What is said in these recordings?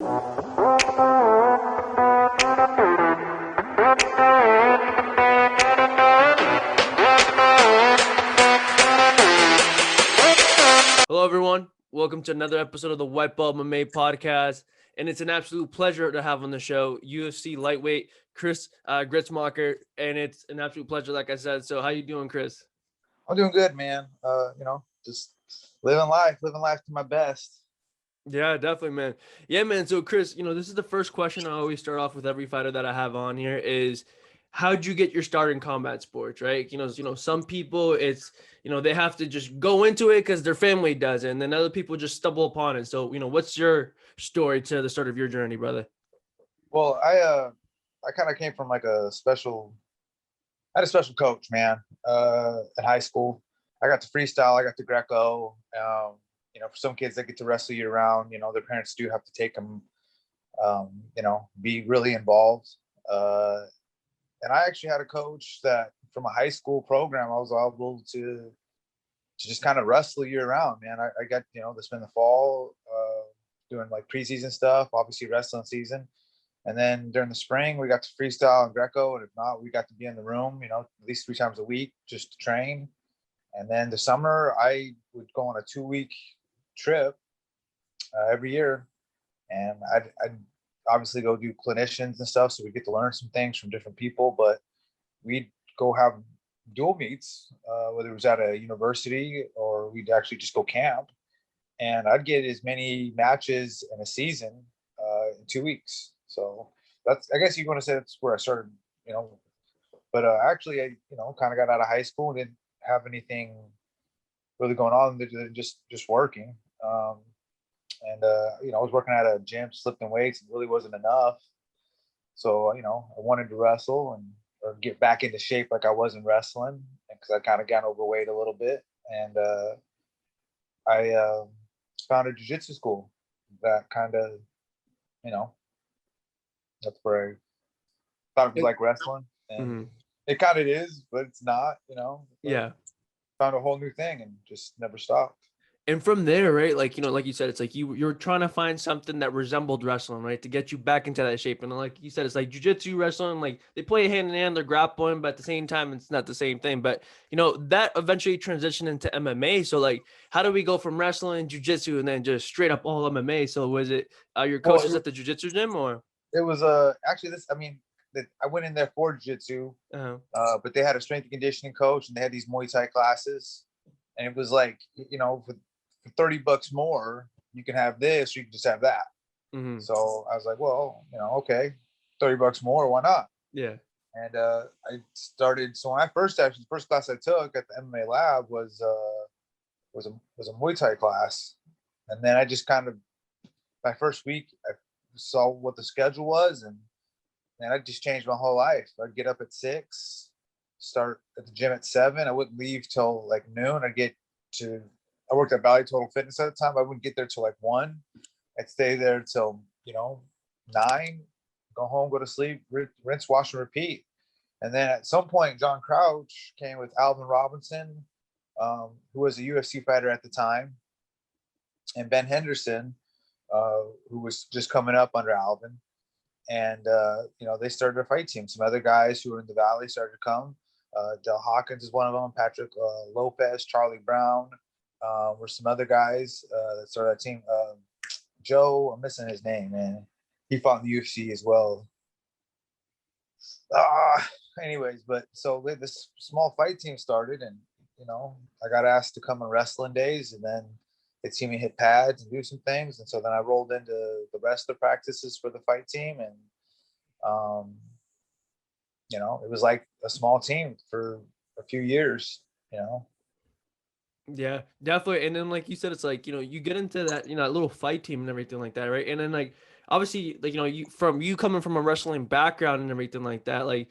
Hello, everyone. Welcome to another episode of the White Belt MMA podcast. And it's an absolute pleasure to have on the show UFC lightweight Chris Grutzemacher. And it's an absolute pleasure, like I said. So how you doing, Chris? I'm doing good, man. Just living life to my best. Yeah, definitely, man. Yeah, man. So, Chris, this is the first question I always start off with every fighter that I have on here is how'd you get your start in combat sports, right? Some people they have to just go into it because their family does it, and then other people just stumble upon it. So, what's your story to the start of your journey, brother? Well, I kind of came from like I had a special coach, man. In high school, I got to freestyle, I got to Greco. For some kids that get to wrestle year round, their parents do have to take them, be really involved. And I actually had a coach that from a high school program, I was able to just kind of wrestle year round, man. I got, to spend the fall doing like preseason stuff, obviously wrestling season. And then during the spring, we got to freestyle and Greco. And if not, we got to be in the room, at least 3 times a week just to train. And then the summer, I would go on a 2-week trip every year. And I'd obviously go do clinicians and stuff. So we get to learn some things from different people. But we'd go have dual meets, whether it was at a university or we'd actually just go camp. And I'd get as many matches in a season in 2 weeks. So I guess you want to say that's where I started, But actually, I, kind of got out of high school and didn't have anything really going on, just working. I was working at a gym, lifting weights, and really wasn't enough. So, I wanted to wrestle or get back into shape like I was in wrestling because I kind of got overweight a little bit. And I found a jiu-jitsu school that kind of, that's where I thought it was like wrestling. And it kind of is, but it's not, Yeah. Found a whole new thing and just never stopped. And from there, right, like you said, it's like you're trying to find something that resembled wrestling, right, to get you back into that shape. And like you said, it's like jiu-jitsu, wrestling, like they play hand in hand, they're grappling, but at the same time, it's not the same thing. But that eventually transitioned into MMA. So like, how do we go from wrestling, jiu-jitsu, and then just straight up all MMA? So was it your coaches at the jiu-jitsu gym, or it was actually this? I mean, I went in there for jiu-jitsu, but they had a strength and conditioning coach, and they had these Muay Thai classes, and it was like for $30 more, you can have this, or you can just have that. Mm-hmm. So I was like, well, okay, $30 more, why not? Yeah. And I started. So when the first class I took at the MMA lab was a Muay Thai class, and then I just kind of my first week I saw what the schedule was, and I just changed my whole life. I'd get up at 6, start at the gym at 7. I wouldn't leave till like noon. I worked at Valley Total Fitness at the time. I wouldn't get there till like 1. I'd stay there till 9, go home, go to sleep, rinse, wash, and repeat. And then at some point, John Crouch came with Alvin Robinson, who was a UFC fighter at the time, and Ben Henderson, who was just coming up under Alvin. And, they started a fight team. Some other guys who were in the Valley started to come. Del Hawkins is one of them, Patrick Lopez, Charlie Brown, were some other guys that started that team. Joe, I'm missing his name, man. He fought in the UFC as well. Anyways, but so this small fight team started, and I got asked to come on wrestling days, and then they see me hit pads and do some things, and so then I rolled into the rest of the practices for the fight team, and it was like a small team for a few years. Yeah, definitely. And then, like you said, it's like, you get into that, little fight team and everything like that, right? And then, like, obviously, like, you coming from a wrestling background and everything like that, like,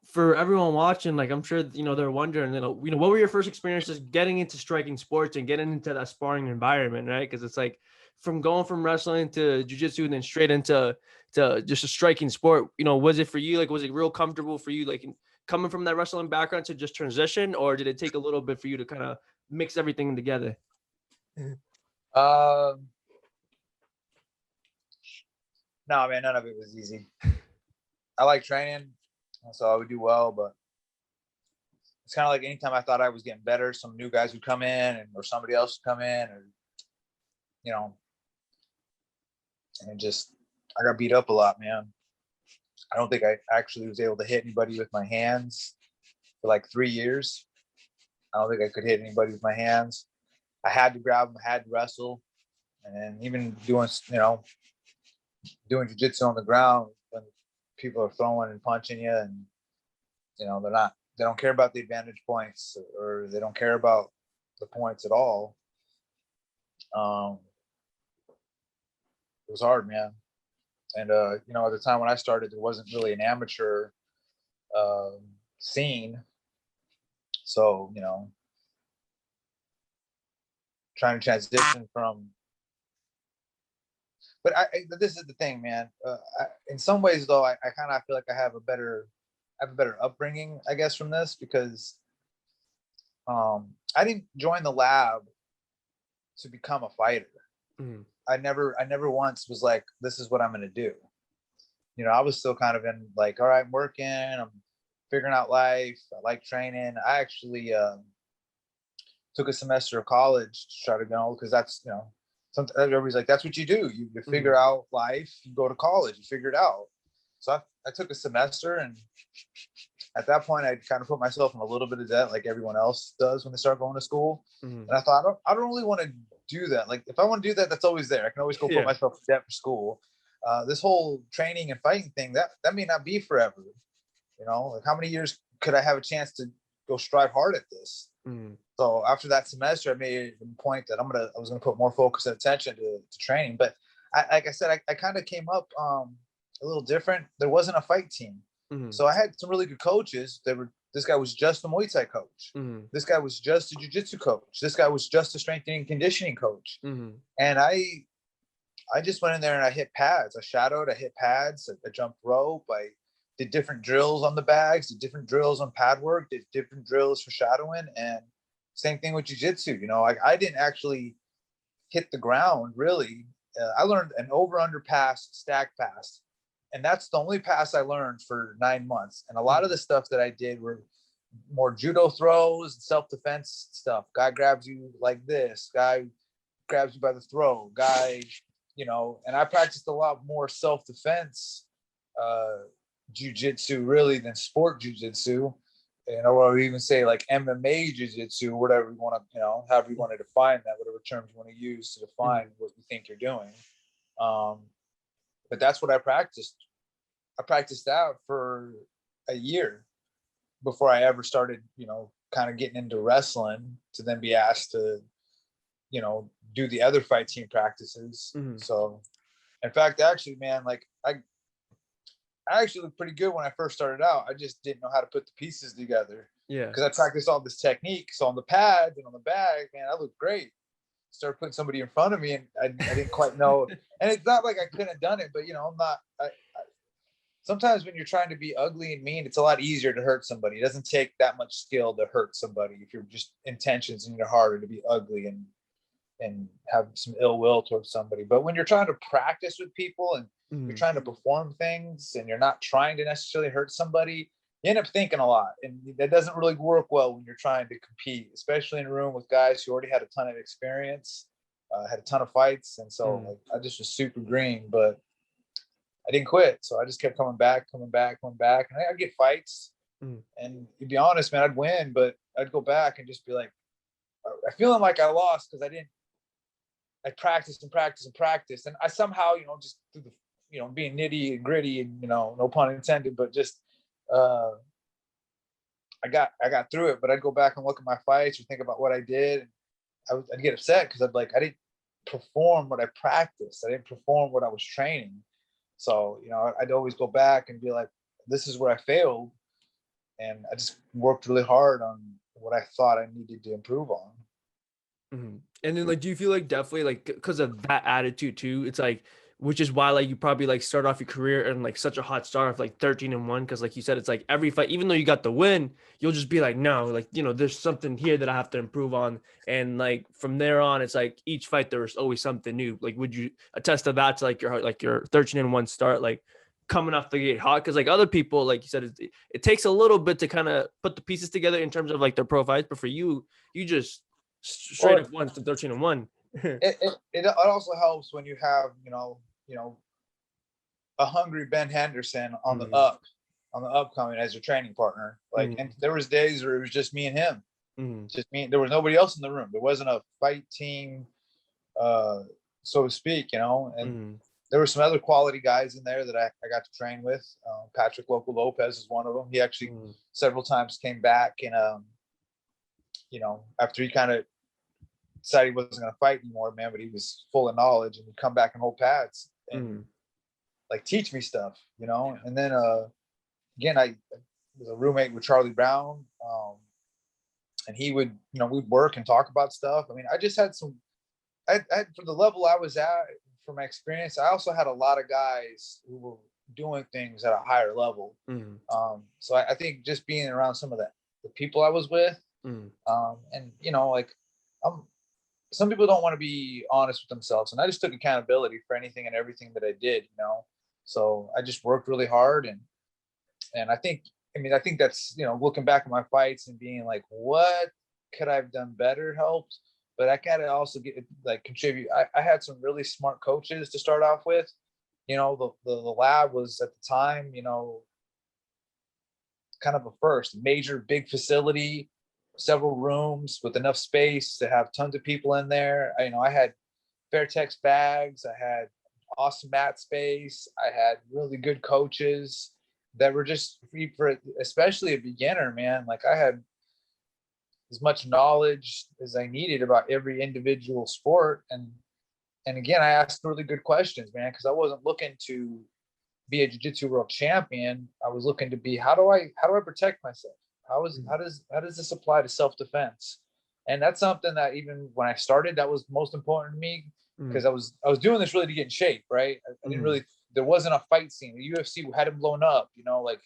for everyone watching, like, I'm sure, they're wondering, what were your first experiences getting into striking sports and getting into that sparring environment, right? Because it's like from going from wrestling to jiu-jitsu and then straight into just a striking sport, was it for you? Like, was it real comfortable for you, like, coming from that wrestling background to just transition, or did it take a little bit for you to kind of mix everything together? No, man, none of it was easy. I like training, so I would do well, but it's kind of like anytime I thought I was getting better, some new guys would come in, or somebody else would come in, or you know, and just I got beat up a lot, man. I don't think I actually was able to hit anybody with my hands for like 3 years. I don't think I could hit anybody with my hands. I had to grab them, I had to wrestle, and even doing jiu-jitsu on the ground when people are throwing and punching you, and they don't care about the advantage points, or they don't care about the points at all. It was hard, man. And at the time when I started, there wasn't really an amateur scene, so trying to transition from. But this is the thing, man. In some ways, though, I kind of feel like I have a better upbringing, I guess, from this, because I didn't join the lab to become a fighter. Mm-hmm. I never once was like, this is what I'm going to do. I was still kind of in like, all right, I'm working, I'm figuring out life. I like training. I actually took a semester of college to try to go, because that's, sometimes everybody's like, that's what you do. You figure Mm-hmm. out life, you go to college, you figure it out. So I took a semester, and at that point, I kind of put myself in a little bit of debt, like everyone else does when they start going to school. Mm-hmm. And I thought, I don't really want to do that. Like, if I want to do that, that's always there. I can always go put myself in debt for school. This whole training and fighting thing, that may not be forever. Like, how many years could I have a chance to go strive hard at this? Mm-hmm. So after that semester, I made a point that I was gonna put more focus and attention to training. But like I said, I kind of came up a little different. There wasn't a fight team, Mm-hmm. so I had some really good coaches. This guy was just a Muay Thai coach. Mm-hmm. This guy was just a jiu-jitsu coach. This guy was just a strengthening and conditioning coach. Mm-hmm. And I just went in there and I hit pads. I shadowed, I hit pads, I jumped rope, I did different drills on the bags, did different drills on pad work, did different drills for shadowing. And same thing with jiu-jitsu. I didn't actually hit the ground really. I learned an over-under pass, stack pass, and that's the only pass I learned for 9 months. And a lot of the stuff that I did were more judo throws, self-defense stuff. Guy grabs you like this, guy grabs you by the throat, guy, and I practiced a lot more self-defense jiu-jitsu really than sport jiu-jitsu. Or even say like MMA jiu-jitsu, whatever you want to, however you want to define that, whatever terms you want to use to define what you think you're doing. But that's what I practiced. I practiced that for a year before I ever started, kind of getting into wrestling, to then be asked to, do the other fight team practices. Mm-hmm. So, in fact, actually, man, like I actually looked pretty good when I first started out. I just didn't know how to put the pieces together. Yeah. Because I practiced all this technique. So on the pads and on the bag, man, I looked great. Started putting somebody in front of me, and I didn't quite know. And it's not like I couldn't have done it, but I'm not. Sometimes when you're trying to be ugly and mean, it's a lot easier to hurt somebody. It doesn't take that much skill to hurt somebody if you're just intentions in your heart are to be ugly and have some ill will towards somebody. But when you're trying to practice with people and you're trying to perform things and you're not trying to necessarily hurt somebody, you end up thinking a lot. And that doesn't really work well when you're trying to compete, especially in a room with guys who already had a ton of experience, had a ton of fights. And so like, I just was super green, but I didn't quit. So I just kept coming back. And I'd get fights. And to be honest, man, I'd win, but I'd go back and just be like, I feeling like I lost because I practiced. And I somehow, just through the, being nitty and gritty and, no pun intended, but just, I got through it. But I'd go back and look at my fights or think about what I did. I'd get upset because I didn't perform what I practiced. I didn't perform what I was training. So, I'd always go back and be like, this is where I failed. And I just worked really hard on what I thought I needed to improve on. Mm-hmm. And then like, do you feel like definitely like, because of that attitude too, it's like which is why like you probably like start off your career in like such a hot start of like 13-1, because like you said, it's like every fight, even though you got the win, you'll just be like, no, like, you know, there's something here that I have to improve on. And like from there on, it's like each fight there's always something new. Like, would you attest to that, to like your 13-1 start, like coming off the gate hot? Because like other people, like you said, it takes a little bit to kind of put the pieces together in terms of like their pro fights, but for you, you just straight Well, up won to 13-1. it also helps when you have, a hungry Ben Henderson on the upcoming as your training partner. Like, and there was days where it was just me and him, just me. There was nobody else in the room. There wasn't a fight team, so to speak, and there were some other quality guys in there that I got to train with. Patrick Loco Lopez is one of them. He actually several times came back and, after he kind of decided he wasn't going to fight anymore, man, but he was full of knowledge, and he'd come back and hold pads and like teach me stuff, and then, again, I was a roommate with Charlie Brown, and he would, we'd work and talk about stuff. I mean, I just had I for the level I was at, from my experience, I also had a lot of guys who were doing things at a higher level. So I think just being around some of the people I was with, and like, some people don't want to be honest with themselves, and I just took accountability for anything and everything that I did, so I just worked really hard, and I think that's, looking back at my fights and being like, what could I have done better helped. But I gotta also contribute. I had some really smart coaches to start off with. The lab was at the time, kind of a first major big facility, several rooms with enough space to have tons of people in there. I had Fairtex bags. I had awesome mat space. I had really good coaches that were just free for, especially a beginner, man. Like, I had as much knowledge as I needed about every individual sport. And again, I asked really good questions, man, because I wasn't looking to be a jiu-jitsu world champion. I was looking to be, how do I protect myself? How does this apply to self-defense? And that's something that even when I started, that was most important to me, because I was doing this really to get in shape, right? I didn't really, there wasn't a fight scene. The UFC hadn't blown up, like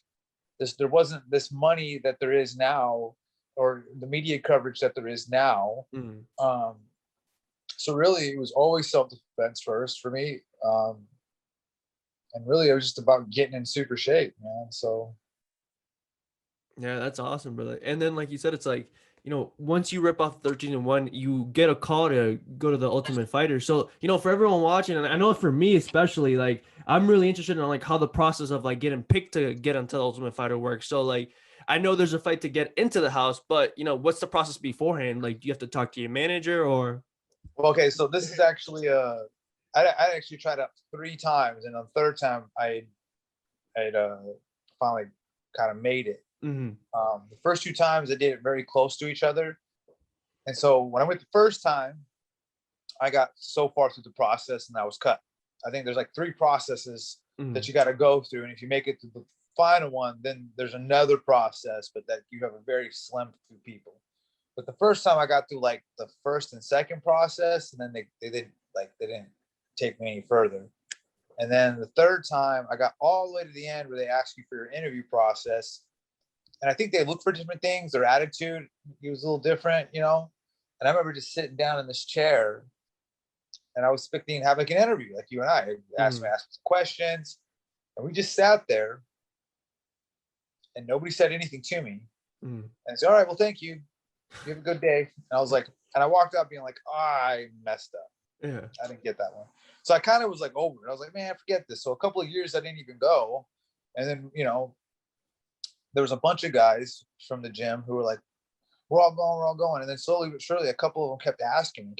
this. There wasn't this money that there is now, or the media coverage that there is now. So really, it was always self-defense first for me. And really, it was just about getting in super shape, man. So. Yeah, that's awesome, brother. And then, like you said, it's like, once you rip off 13-1, you get a call to go to the Ultimate Fighter. So, for everyone watching, and I know for me especially, like, I'm really interested in like how the process of like getting picked to get into the Ultimate Fighter works. So, like, I know there's a fight to get into the house, but what's the process beforehand? Like, do you have to talk to your manager or? Okay, so this is actually I actually tried out 3 times, and on the third time I finally kind of made it. The first 2 times I did it very close to each other, and so when I went the first time, I got so far through the process and I was cut. I think there's like 3 processes that you got to go through, and if you make it to the final one, then there's another process, but that you have a very slim few people. But the first time I got through like the first and second process, and then they didn't take me any further. And then the third time I got all the way to the end where they ask you for your interview process. And I think they look for different things. Their attitude, it was a little different, And I remember just sitting down in this chair, and I was expecting to have like an interview, like you and I. Asked questions, and we just sat there, and nobody said anything to me. And I said, all right, well, thank you. You have a good day. And I was like, and I walked out being like, I messed up. Yeah. I didn't get that one. So I kind of was like over it. I was like, man, forget this. So a couple of years I didn't even go. And then, there was a bunch of guys from the gym who were like, we're all going. And then slowly but surely, a couple of them kept asking me,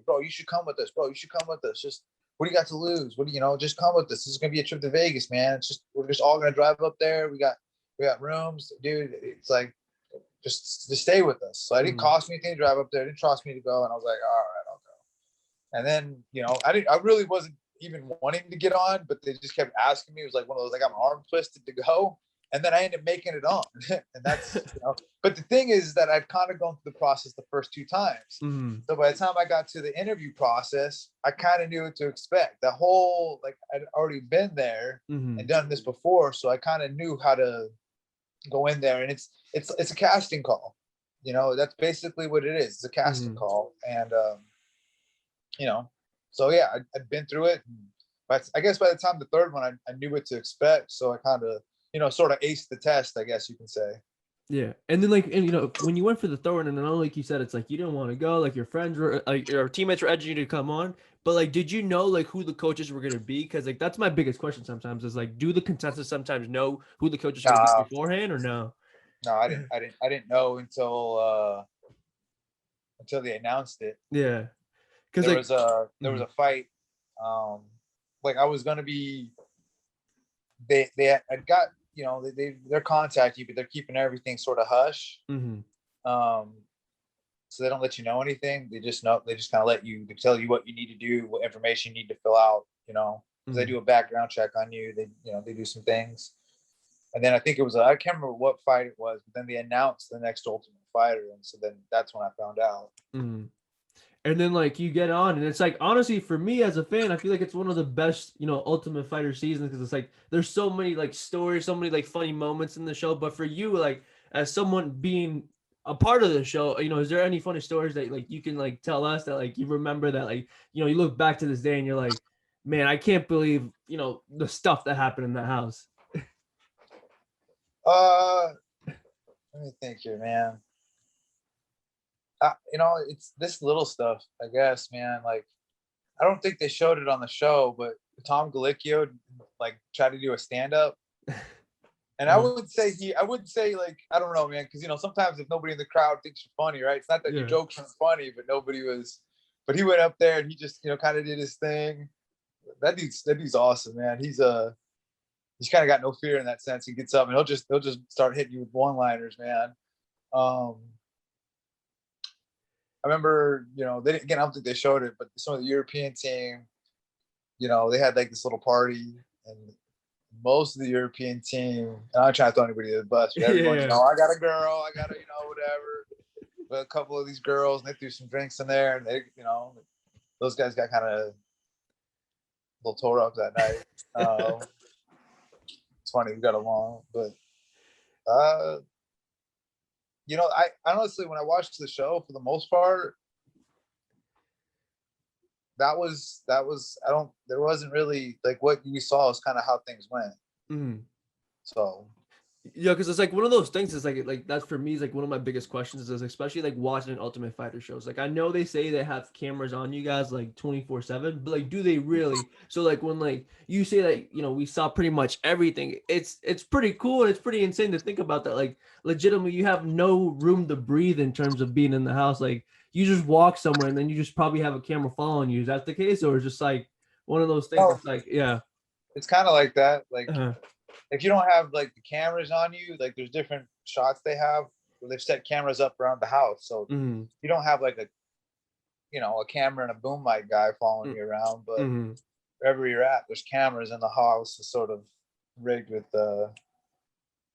bro, you should come with us. Bro, you should come with us. Just, what do you got to lose? What do you, just come with us. This is going to be a trip to Vegas, man. We're just all going to drive up there. We got rooms, dude. It's like, just stay with us. So it didn't cost me anything to drive up there. It didn't cost me to go. And I was like, all right, I'll go. And then, I really wasn't even wanting to get on, but they just kept asking me. It was like one of those, like, I'm arm twisted to go. and then I ended up making it on. And that's, you know, but the thing is that I've kind of gone through the process the first 2 times. Mm-hmm. So by the time I got to the interview process, I kind of knew what to expect. The whole, like, I'd already been there Mm-hmm. and done this before, so I kind of knew how to go in there. And it's a casting call. You know, that's basically what it is. It's a casting Mm-hmm. call. And you know, so yeah, I'd been through it. But I guess by the time the third one, I knew what to expect. So I kind of, you know, sort of aced the test, I guess you can say. Yeah, and then like, and you know, when you went for the throw in, and I know, like you said, it's like you didn't want to go, like your friends were, like your teammates were edging you to come on, but like, did you know like who the coaches were gonna be? Because like that's my biggest question sometimes is like, do the contestants sometimes know who the coaches are gonna be No, beforehand or no? no, I didn't know until they announced it. Yeah, because There like, was a there was mhm, a fight. Um, like I was gonna be. Had got, you know, they're contacting you, but they're keeping everything sort of hush. mhm, Um, so they don't let you know anything. They just know, they just kind of let you, they tell you what you need to do, what information you need to fill out, you know, because they mhm. do a background check on you. They, you know, they do some things. And then I think it was, I can't remember what fight it was, but then they announced the next Ultimate Fighter. And so then that's when I found out. Mhm. And then like you get on, and it's like honestly for me as a fan, I feel like it's one of the best, you know, Ultimate Fighter seasons because it's like there's so many like stories, so many like funny moments in the show. But for you, like as someone being a part of the show, you know, is there any funny stories that like you can like tell us that like you remember that like you know you look back to this day and you're like, man, I can't believe you know the stuff that happened in that house. Uh, Let me think here, man. You know, it's this little stuff, I guess, man. Like, I don't think they showed it on the show, but Tom Galicchio like tried to do a stand up. And Uh, I would say, like, I don't know, man, because, you know, sometimes if nobody in the crowd thinks you're funny, right? It's not that your yeah. jokes aren't funny, but nobody was. But he went up there and he just, you know, kind of did his thing. That dude's awesome, man. He's kind of got no fear in that sense. He gets up and he'll just start hitting you with one liners, man. Um, I remember, you know, they again, I don't think they showed it, but some of the European team, you know, they had like this little party, and most of the European team, and I'm not trying to throw anybody to the bus, but everyone, you Yeah. know, I got a girl, I got a, you know, whatever. But a couple of these girls, and they threw some drinks in there, and they, you know, those guys got kind of a little tore up that night. It's funny, we got along, but uh, you know, I honestly, when I watched the show, for the most part, that was I don't there wasn't really like what we saw is kind of how things went. Mhm. So Yeah, because it's like one of those things. Is like that's for me is like one of my biggest questions is especially like watching Ultimate Fighter shows. Like I know they say they have cameras on you guys like 24/7, but like do they really? So like when like you say that you know we saw pretty much everything, it's pretty cool and it's pretty insane to think about that. Like legitimately, you have no room to breathe in terms of being in the house. Like you just walk somewhere and then you just probably have a camera following you. Is that the case, or is just like one of those things no, that's like yeah, it's kind of like that. Like uh, if you don't have like the cameras on you, like there's different shots they have where they've set cameras up around the house. So mm, you don't have like a, you know, a camera and a boom mic guy following mm, you around, but mm, wherever you're at, there's cameras in the house. Is sort of rigged with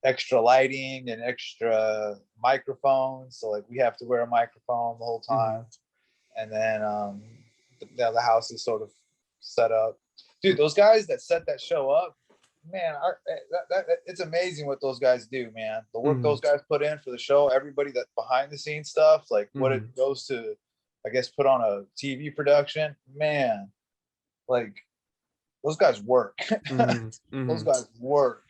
extra lighting and extra microphones. So like we have to wear a microphone the whole time, mm, and then the house is sort of set up. Dude, those guys that set that show up, man, it's amazing what those guys do, man. The work those mm, guys put in for the show, everybody that behind the scenes stuff, like what mm, it goes to, I guess, put on a TV production, man. Like those guys work. mm, Those mm. guys work.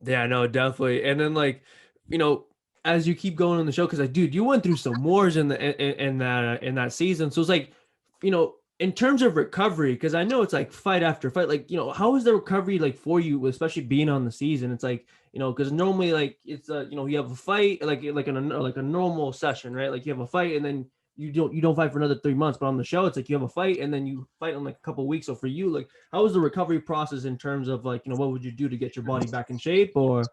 Yeah, no, definitely. And then like, you know, as you keep going on the show, because like, dude, you went through some wars in that season. So it's like, you know, in terms of recovery, because I know it's like fight after fight. Like, you know, how is the recovery like for you, especially being on the season? It's like, you know, because normally like it's you know, you have a fight like in a like a normal session, right? Like you have a fight and then you don't fight for another 3 months. But on the show, it's like you have a fight and then you fight in like a couple of weeks. So for you, like how was the recovery process in terms of like, you know, what would you do to get your body back in shape or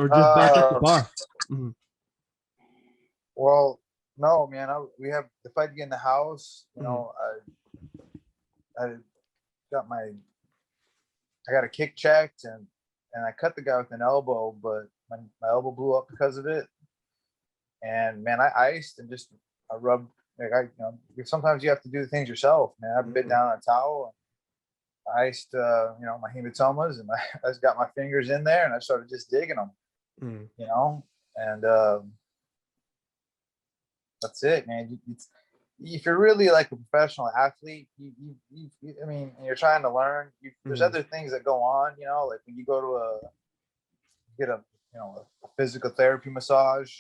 just back up to Uh, par? Mhm. well, no, man. We have if I get in the house, you Mhm. know, I got my I got a kick checked, and and I cut the guy with an elbow, but my elbow blew up because of it. And man, I iced and just I rubbed like sometimes you have to do the things yourself, man. I bit down on a towel, and I iced my hematomas, and I just got my fingers in there and I started just digging them, and that's it, man. If you're really like a professional athlete, I mean, and you're trying to learn, there's other things that go on, like when you go to get a physical therapy massage,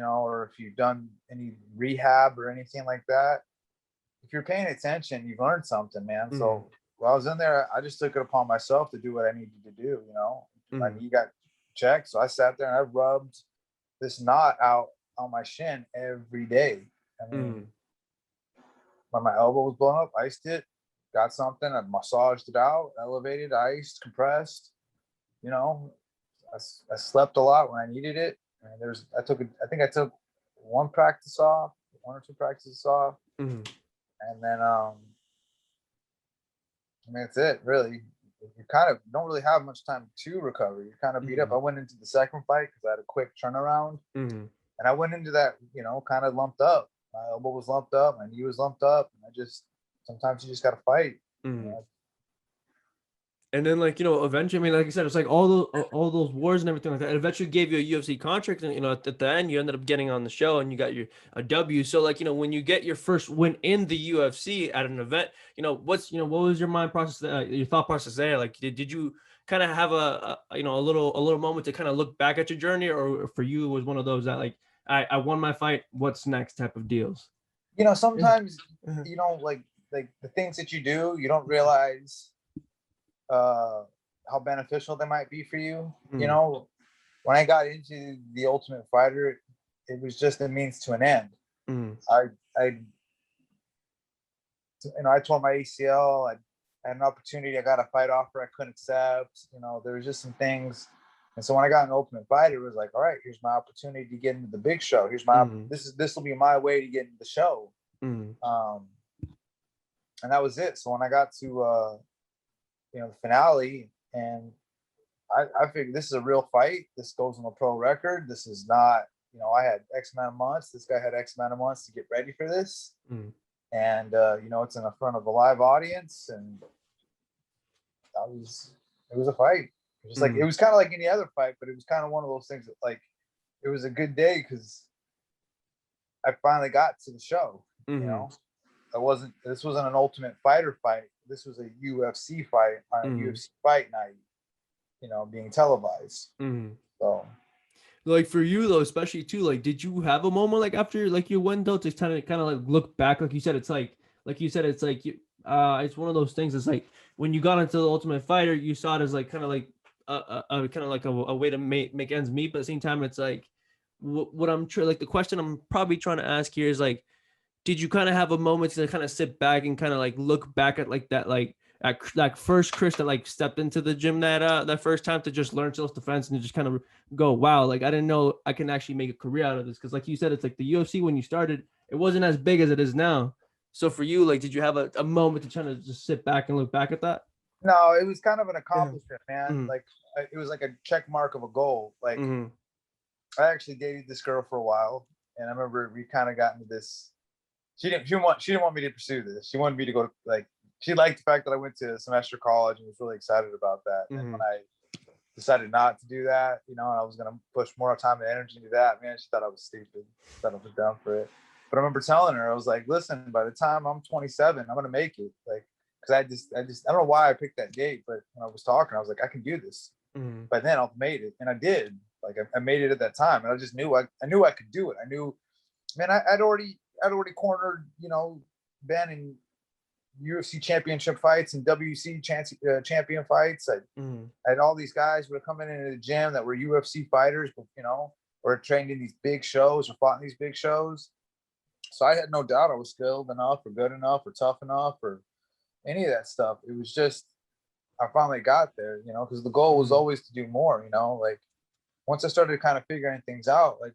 or if you've done any rehab or anything like that. If you're paying attention, you've learned something, man. So while I was in there, I just took it upon myself to do what I needed to do. My knee got checked, so I sat there and I rubbed this knot out on my shin every day. I mean, when my elbow was blown up, iced it, got something, I massaged it out, elevated, iced, compressed. I slept a lot when I needed it. And I think I took one or two practices off. And then, I mean, that's it, really. You kind of don't really have much time to recover. You're kind of beat up. I went into the second fight because I had a quick turnaround. And I went into that, kind of lumped up. My elbow was lumped up. My knee was lumped up. And sometimes you just got to fight. And then, like, eventually, I mean, like I said, it's like all those wars and everything like that. It eventually gave you a UFC contract, and at the end, you ended up getting on the show, and you got a W. So, like, when you get your first win in the UFC at an event, what was your mind process, your thought process there? Like, did you kind of have a little moment to kind of look back at your journey, or for you, it was one of those that like I won my fight, what's next type of deals? Sometimes like the things that you do, you don't realize how beneficial they might be for you. When I got into the Ultimate Fighter, it was just a means to an end. I tore my ACL. I had an opportunity. I got a fight offer I couldn't accept. There was just some things. And so when I got an Ultimate Fighter, it was like, all right, here's my opportunity to get into the big show. Here's my this will be my way to get into the show. And that was it. So when I got to the finale, and I figured this is a real fight. This goes on a pro record. This is not, I had X amount of months. This guy had X amount of months to get ready for this. And, it's in front of a live audience, and it was a fight. It was like, it was kind of like any other fight, but it was kind of one of those things that, like, it was a good day because I finally got to the show. This wasn't an Ultimate Fighter fight. This was a UFC fight on a UFC fight night, being televised. So, like, for you though, especially too, like, did you have a moment like after like you went though to kind of like look back, like you said, it's like it's one of those things. It's like when you got into the Ultimate Fighter, you saw it as like kind of like a way to make ends meet, but at the same time, it's like what I'm like the question I'm probably trying to ask here is like, did you kind of have a moment to kind of sit back and kind of like look back at like that, like at like first Chris that like stepped into the gym that first time to just learn self-defense and just kind of go, wow, like I didn't know I can actually make a career out of this? Because like you said, it's like the UFC when you started, it wasn't as big as it is now. So for you, like, did you have a moment to try to just sit back and look back at that? No, it was kind of an accomplishment, man. Like it was like a check mark of a goal. Like I actually dated this girl for a while, and I remember we kind of got into this. She didn't want me to pursue this. She wanted me to go to, she liked the fact that I went to a semester college and was really excited about that. And when I decided not to do that, and I was going to push more time and energy into that, man, she thought I was stupid. She thought I was down for it. But I remember telling her, I was like, listen, by the time I'm 27, I'm going to make it. Like, cause I don't know why I picked that date, but when I was talking, I was like, I can do this. By then I've made it. And I did. Like I made it at that time. And I just knew I could do it. I knew, man, I'd already cornered, Ben in UFC championship fights and WC champion fights. I had all these guys who were coming into the gym that were UFC fighters, but or trained in these big shows or fought in these big shows. So I had no doubt I was skilled enough or good enough or tough enough or any of that stuff. It was just I finally got there, because the goal was always to do more. Like once I started kind of figuring things out, like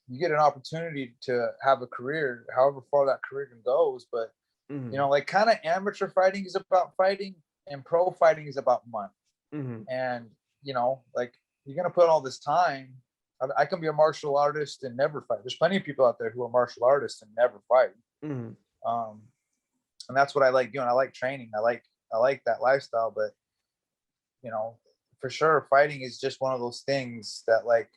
you get an opportunity to have a career, however far that career goes. But like kind of amateur fighting is about fighting, and pro fighting is about money. And like you're gonna put all this time. I can be a martial artist and never fight. There's plenty of people out there who are martial artists and never fight. Mm, Um, and that's what I like doing. I like training. I like that lifestyle, but for sure, fighting is just one of those things that like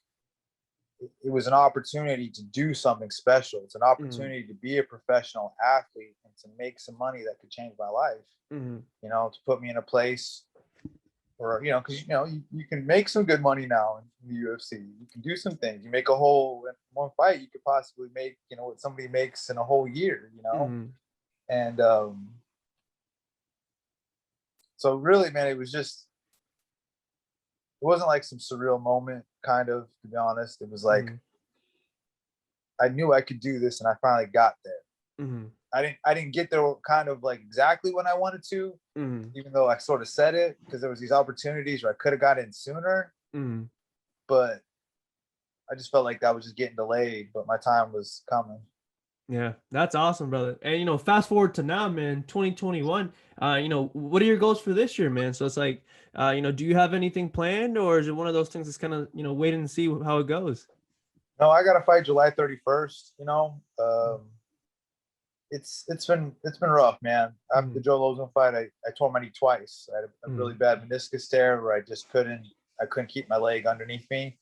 it was an opportunity to do something special. It's an mm, opportunity to be a professional athlete and to make some money that could change my life. mm, To put me in a place where because you can make some good money now in the UFC. You can do some things. You make a whole in one fight. You could possibly make what somebody makes in a whole year. mm, And so really, man, it wasn't like some surreal moment, kind of, to be honest. It was like mm, I knew I could do this, and I finally got there. mm, I didn't get there kind of like exactly when I wanted to, mm, even though I sort of said it, because there was these opportunities where I could have got in sooner, mm. but I just felt like that was just getting delayed, but my time was coming. Yeah, that's awesome, brother. And fast forward to now, man, 2021. What are your goals for this year, man? So it's like, do you have anything planned, or is it one of those things that's kind of, wait and see how it goes? No, I got to fight July 31st. It's been rough, man. After the Mm, Joe Lozon fight, I tore my knee twice. I had a really mm, bad meniscus tear where I couldn't keep my leg underneath me.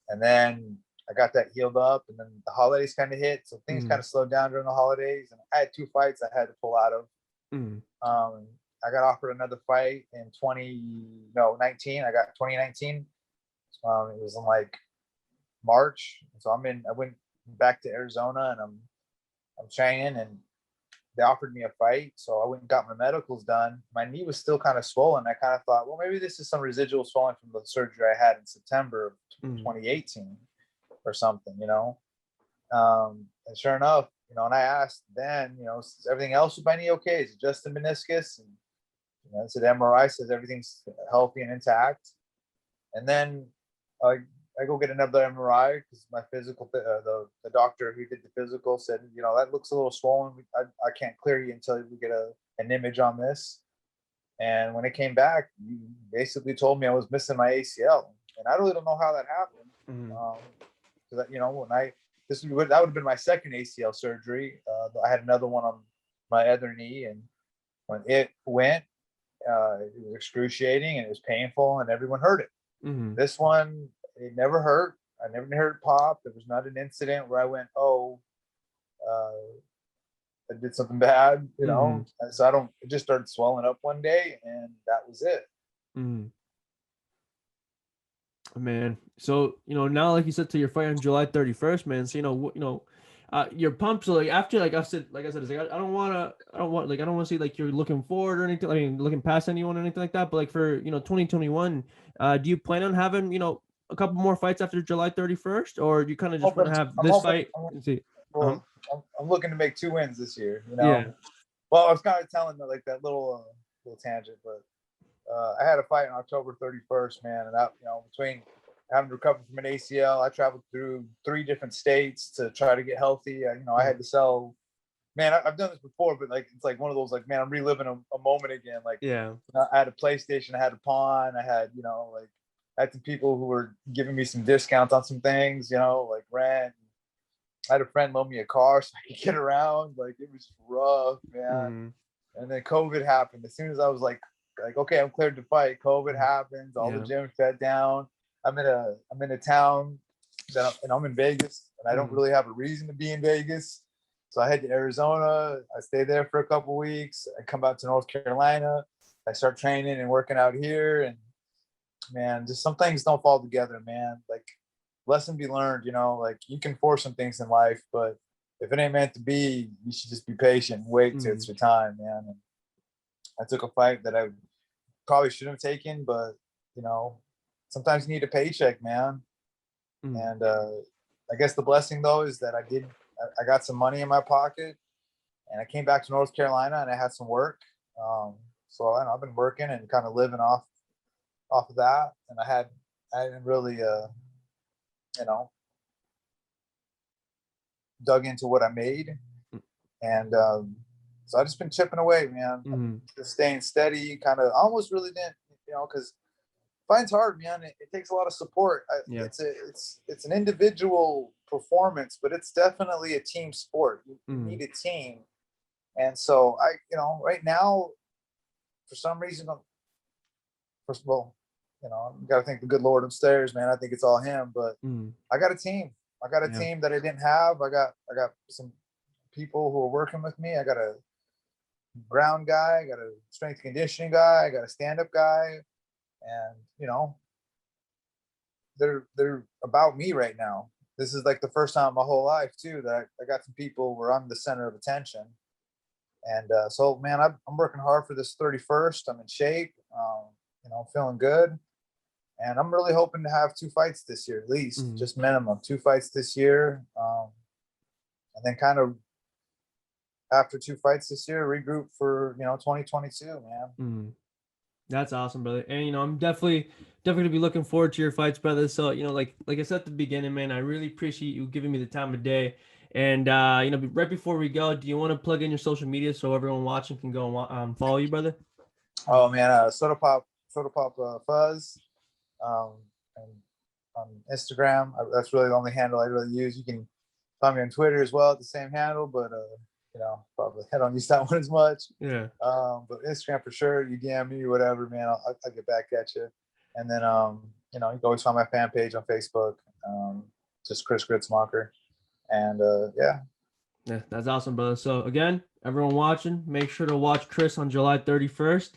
And then I got that healed up, and then the holidays kind of hit, so things kind mm, of slowed down during the holidays. And I had two fights I had to pull out of. mm, I got offered another fight in 2019. I got 2019. It was in like March, so I went back to Arizona, and I'm training, and they offered me a fight. So I went and got my medicals done. My knee was still kind of swollen. I kind of thought, well, maybe this is some residual swelling from the surgery I had in September of mm, 2018 or something. And sure enough, and I asked then, is everything else with my knee okay? Is it just the meniscus? And so the MRI says everything's healthy and intact. And then I go get another MRI because my physical, the doctor who did the physical said, that looks a little swollen. I can't clear you until we get an image on this. And when it came back, you basically told me I was missing my ACL, and I really don't know how that happened. mm, Because when that would have been my second ACL surgery. I had another one on my other knee, and when it went, it was excruciating and it was painful, and everyone heard it. mm, This one, it never hurt. I never heard it pop. There was not an incident where I went, oh, I did something bad, mm, And so it just started swelling up one day, and that was it. mm. Man, so now, like you said, to your fight on July 31st, man. So you're pumped. So like after, like I said, it's like I don't want to see like you're looking forward or anything. I mean, looking past anyone or anything like that. But like for 2021, do you plan on having a couple more fights after July 31st, or do you kind of just want to have I'm this hoping, fight and see? Uh-huh. well, I'm looking to make 2 wins this year. Yeah. Well, I was kind of telling like that little tangent, but I had a fight on October 31st, man, and between having to recover from an ACL, I traveled through 3 different states to try to get healthy. I had to sell. Man, I've done this before, but like it's like one of those like, man, I'm reliving a moment again. Like Yeah. I had a PlayStation, I had a pawn, I had like I had some people who were giving me some discounts on some things, like rent. I had a friend loan me a car so I could get around. Like it was rough, man. Mm, And then COVID happened. As soon as I was like okay, I'm cleared to fight. COVID mm, happens. All the yeah. gyms shut down. I'm in a town and I'm in Vegas, and I don't Mm, really have a reason to be in Vegas. So I head to Arizona. I stay there for a couple weeks. I come out to North Carolina. I start training and working out here, and man, just some things don't fall together, man. Like lesson be learned, like you can force some things in life, but if it ain't meant to be, you should just be patient and wait till mm, it's your time, man. And I took a fight that I probably shouldn't have taken, but you know, sometimes you need a paycheck, man. mm, And I guess the blessing though is that I got some money in my pocket, and I came back to North Carolina and I had some work. So I've been working and kind of living off of that, and I hadn't really you know dug into what I made, and so I just been chipping away, man. I'm mm, just staying steady. Kind of almost really didn't, because Fighting's hard, man. It takes a lot of support. Yeah. It's an individual performance, but it's definitely a team sport. You need a team, and so right now, for some reason, first of all, you got to thank the good Lord upstairs, man. I think it's all him, but I got a team. I got a team that I didn't have. I got some people who are working with me. I got a ground guy. I got a strength conditioning guy. I got a stand-up guy, and they're about me right now. This is like the first time in my whole life too that I got some people where I'm the center of attention. And so, man, I'm working hard for this 31st. I'm in shape. Feeling good. And I'm really hoping to have 2 fights this year, at least, just minimum 2 fights this year. And then kind of after 2 fights this year, regroup for, 2022, man. That's awesome, brother. And I'm definitely gonna be looking forward to your fights, brother. So, like I said at the beginning, man, I really appreciate you giving me the time of day. And right before we go, do you want to plug in your social media so everyone watching can go and follow you, brother? Oh man, Soda Pop Fuzz, and on Instagram. That's really the only handle I really use. You can find me on Twitter as well at the same handle, but probably I don't use that one as much. Yeah. But Instagram for sure. You DM me or whatever, man. I'll get back at you. And then you can always find my fan page on Facebook. Just Chris Grutzemacher. And yeah, that's awesome, brother. So again, everyone watching, make sure to watch Chris on July 31st.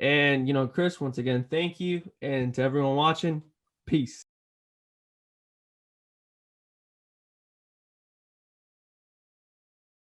And Chris, once again, thank you. And to everyone watching, peace.